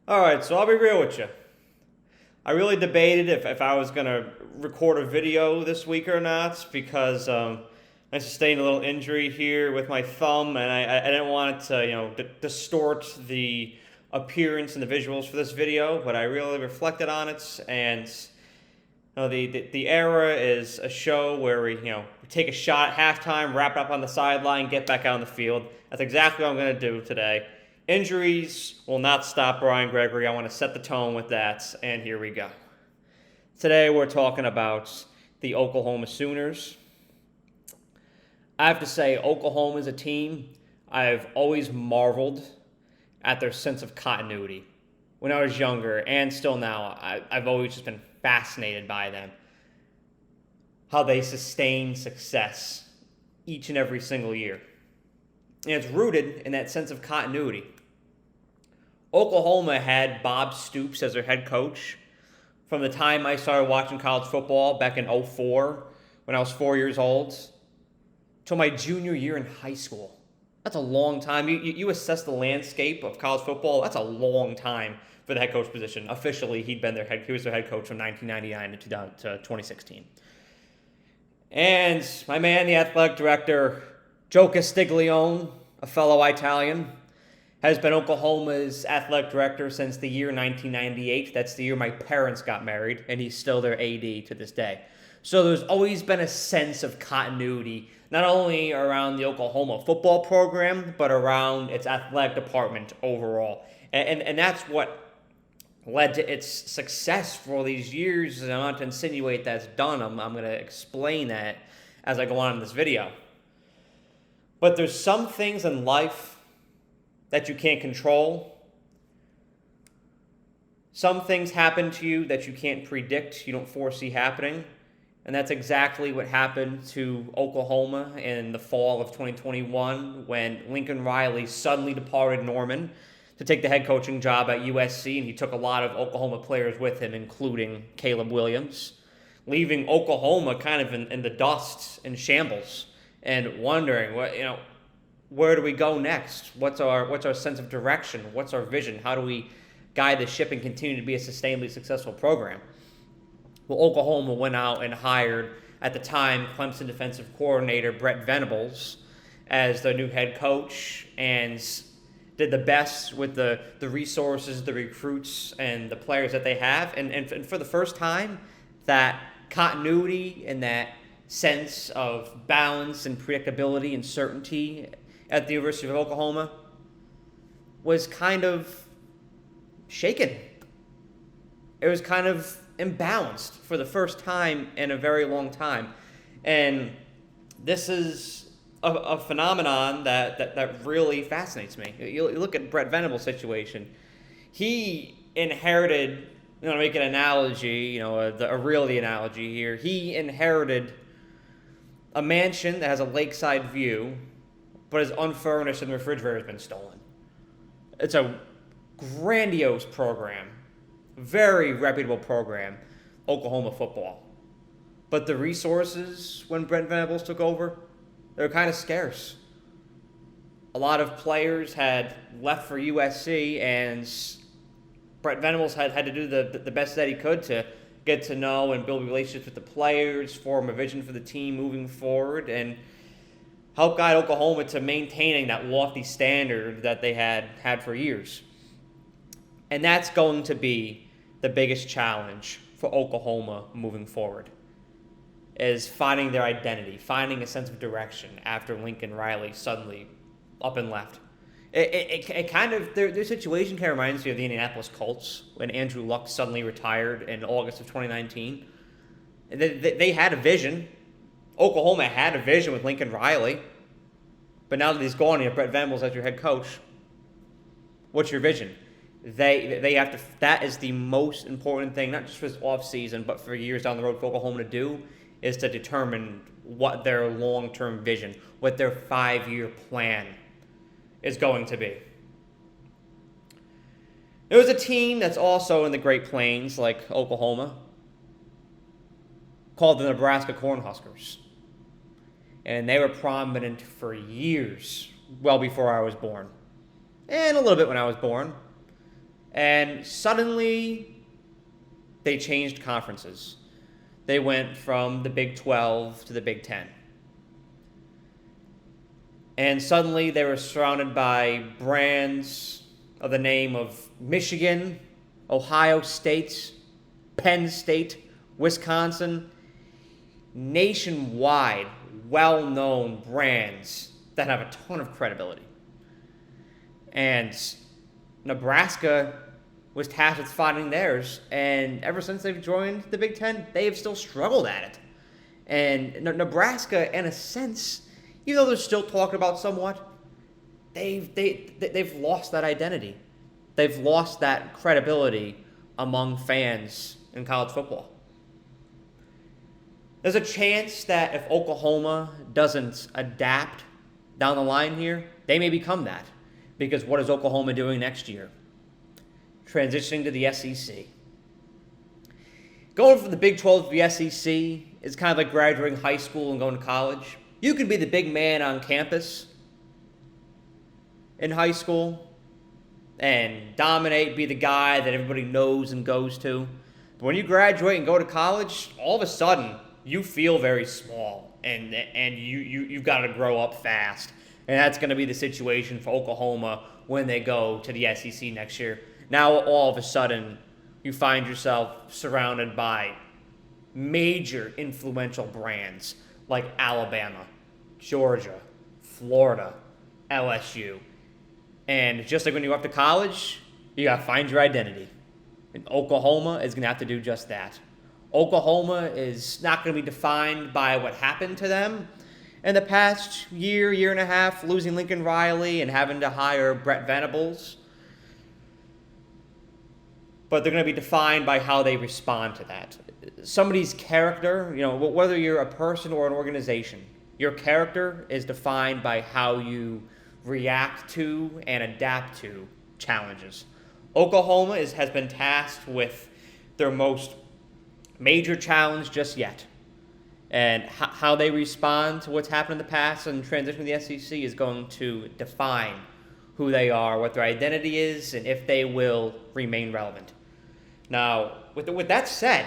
All right, so I'll be real with you. I really debated if I was going to record a video this week or not because I sustained a little injury here with my thumb, and I didn't want it to distort the appearance and the visuals for this video. But I really reflected on it, and the era is a show where we take a shot at halftime, wrap it up on the sideline, get back out on the field. That's exactly what I'm going to do today. Injuries will not stop Brian Gregoire. I want to set the tone with that, and here we go. Today we're talking about the Oklahoma Sooners. I have to say, Oklahoma is a team I've always marveled at their sense of continuity. When I was younger, and still now, I've always just been fascinated by them. How they sustain success each and every single year. And it's rooted in that sense of continuity. Oklahoma had Bob Stoops as their head coach from the time I started watching college football back in '04 when I was 4 years old till my junior year in high school. That's a long time. You assess the landscape of college football, that's a long time for the head coach position. Officially, he was their head coach from 1999 to 2016. And my man, the athletic director, Joe Castiglione, a fellow Italian, has been Oklahoma's athletic director since the year 1998. That's the year my parents got married, and he's still their AD to this day. So there's always been a sense of continuity, not only around the Oklahoma football program, but around its athletic department overall. And that's what led to its success for all these years. And I'm not to insinuate that's done. I'm going to explain that as I go on in this video. But there's some things in life that you can't control. Some things happen to you that you can't predict, you don't foresee happening. And that's exactly what happened to Oklahoma in the fall of 2021 when Lincoln Riley suddenly departed Norman to take the head coaching job at USC, and he took a lot of Oklahoma players with him, including Caleb Williams, leaving Oklahoma kind of in the dust, in shambles, and wondering, where do we go next? What's our sense of direction? What's our vision? How do we guide the ship and continue to be a sustainably successful program? Well, Oklahoma went out and hired, at the time, Clemson defensive coordinator Brent Venables as their new head coach, and did the best with the resources, the recruits, and the players that they have. And for the first time, that continuity and that sense of balance and predictability and certainty at the University of Oklahoma was kind of shaken. It was kind of imbalanced for the first time in a very long time. And this is a phenomenon that really fascinates me. You look at Brett Venables' situation. He inherited, to make an analogy, a realty analogy here. He inherited a mansion that has a lakeside view, but is unfurnished and the refrigerator has been stolen. It's a grandiose program, very reputable program, Oklahoma football. But the resources when Brent Venables took over, they were kind of scarce. A lot of players had left for USC, and Brent Venables had to do the best that he could to get to know and build relationships with the players, form a vision for the team moving forward, and help guide Oklahoma to maintaining that lofty standard that they had for years. And that's going to be the biggest challenge for Oklahoma moving forward, is finding their identity, finding a sense of direction after Lincoln Riley suddenly up and left. It kind of, their situation kind of reminds me of the Indianapolis Colts when Andrew Luck suddenly retired in August of 2019. They had a vision. Oklahoma had a vision with Lincoln Riley. But now that he's gone, you have Brett Venables as your head coach. What's your vision? They have to. That is the most important thing, not just for this offseason, but for years down the road for Oklahoma to do, is to determine what their long-term vision, what their 5-year plan is going to be. There's a team that's also in the Great Plains, like Oklahoma, called the Nebraska Cornhuskers. And they were prominent for years, well before I was born. And a little bit when I was born. And suddenly, they changed conferences. They went from the Big 12 to the Big 10. And suddenly, they were surrounded by brands of the name of Michigan, Ohio State, Penn State, Wisconsin, nationwide, well-known brands that have a ton of credibility. And Nebraska was tasked with finding theirs, and ever since they've joined the Big Ten, they have still struggled at it. And Nebraska, in a sense, even though they're still talking about somewhat, they've lost that identity. They've lost that credibility among fans in college football. There's a chance that if Oklahoma doesn't adapt down the line here, they may become that. Because what is Oklahoma doing next year? Transitioning to the SEC. Going from the Big 12 to the SEC is kind of like graduating high school and going to college. You can be the big man on campus in high school and dominate, be the guy that everybody knows and goes to. But when you graduate and go to college, all of a sudden, you feel very small, and you've got to grow up fast. And that's going to be the situation for Oklahoma when they go to the SEC next year. Now, all of a sudden, you find yourself surrounded by major influential brands like Alabama, Georgia, Florida, LSU. And just like when you're up to college, you got to find your identity. And Oklahoma is going to have to do just that. Oklahoma is not going to be defined by what happened to them in the past year and a half, losing Lincoln Riley and having to hire Brett Venables. But they're going to be defined by how they respond to that. Somebody's character, whether you're a person or an organization, your character is defined by how you react to and adapt to challenges. Oklahoma has been tasked with their most major challenge just yet. And how they respond to what's happened in the past and transition to the SEC is going to define who they are, what their identity is, and if they will remain relevant. Now, with that said,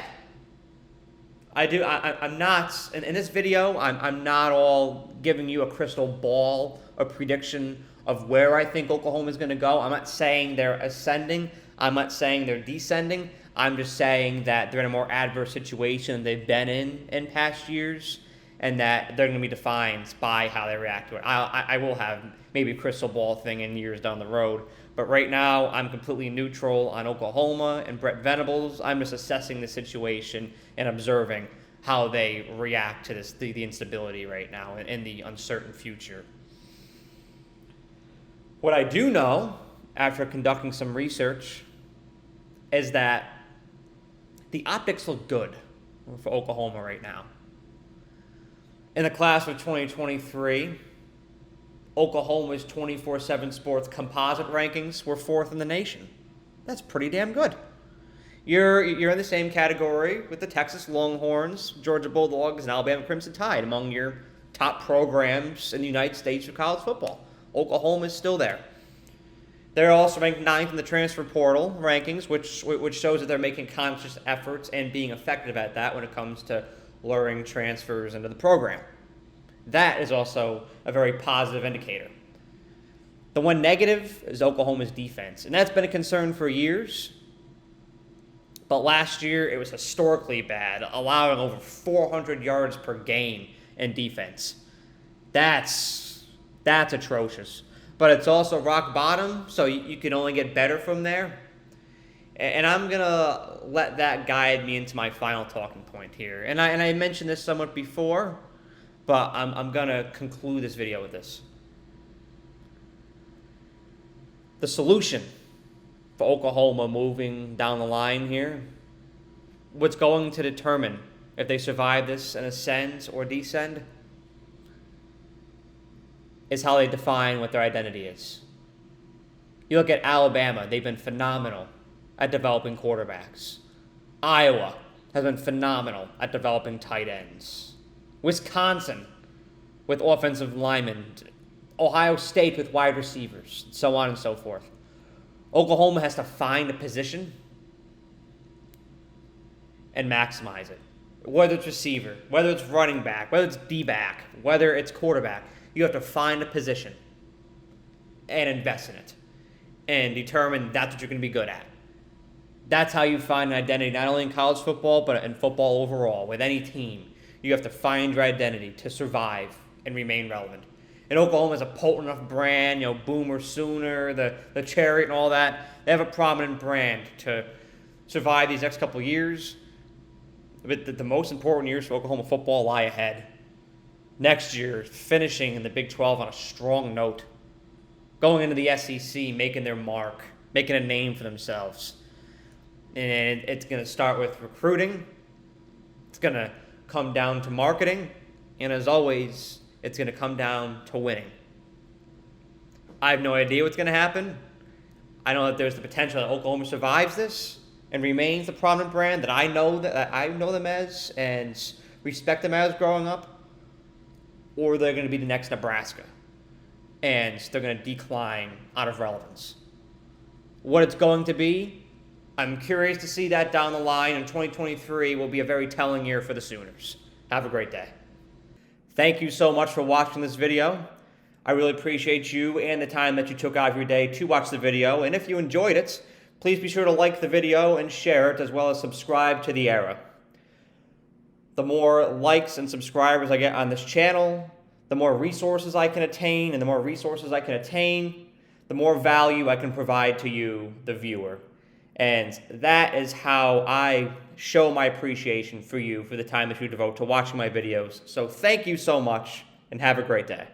I'm not, in this video, I'm not all giving you a crystal ball, a prediction of where I think Oklahoma is going to go. I'm not saying they're ascending. I'm not saying they're descending. I'm just saying that they're in a more adverse situation than they've been in past years, and that they're going to be defined by how they react to it. I will have maybe a crystal ball thing in years down the road, but right now I'm completely neutral on Oklahoma and Brett Venables. I'm just assessing the situation and observing how they react to the instability right now and the uncertain future. What I do know, after conducting some research, is that the optics look good for Oklahoma right now. In the class of 2023, Oklahoma's 24/7 Sports composite rankings were 4th in the nation. That's pretty damn good. You're in the same category with the Texas Longhorns, Georgia Bulldogs, and Alabama Crimson Tide among your top programs in the United States of college football. Oklahoma is still there. They're also ranked 9th in the transfer portal rankings, which shows that they're making conscious efforts and being effective at that when it comes to luring transfers into the program. That is also a very positive indicator. The one negative is Oklahoma's defense, and that's been a concern for years. But last year, it was historically bad, allowing over 400 yards per game in defense. That's atrocious. But it's also rock bottom, so you can only get better from there. And I'm going to let that guide me into my final talking point here. And I mentioned this somewhat before, but I'm going to conclude this video with this. The solution for Oklahoma moving down the line here, what's going to determine if they survive this and ascend or descend, is how they define what their identity is. You look at Alabama, they've been phenomenal at developing quarterbacks. Iowa has been phenomenal at developing tight ends. Wisconsin with offensive linemen. Ohio State with wide receivers, so on and so forth. Oklahoma has to find a position and maximize it. Whether it's receiver, whether it's running back, whether it's D-back, whether it's quarterback, you have to find a position and invest in it and determine that's what you're going to be good at. That's how you find an identity, not only in college football, but in football overall. With any team, you have to find your identity to survive and remain relevant. And Oklahoma is a potent enough brand, Boomer Sooner, the Chariot and all that. They have a prominent brand to survive these next couple of years. But the most important years for Oklahoma football lie ahead. Next year, finishing in the Big 12 on a strong note. Going into the SEC, making their mark, making a name for themselves. And it's going to start with recruiting. It's going to come down to marketing. And as always, it's going to come down to winning. I have no idea what's going to happen. I know that there's the potential that Oklahoma survives this and remains the prominent brand that I know them as and respect them as growing up, or they're going to be the next Nebraska, and they're going to decline out of relevance. What it's going to be, I'm curious to see that down the line, and 2023 will be a very telling year for the Sooners. Have a great day. Thank you so much for watching this video. I really appreciate you and the time that you took out of your day to watch the video, and if you enjoyed it, please be sure to like the video and share it, as well as subscribe to The Era. The more likes and subscribers I get on this channel, the more resources I can attain, and the more resources I can attain, the more value I can provide to you, the viewer. And that is how I show my appreciation for you for the time that you devote to watching my videos. So thank you so much, and have a great day.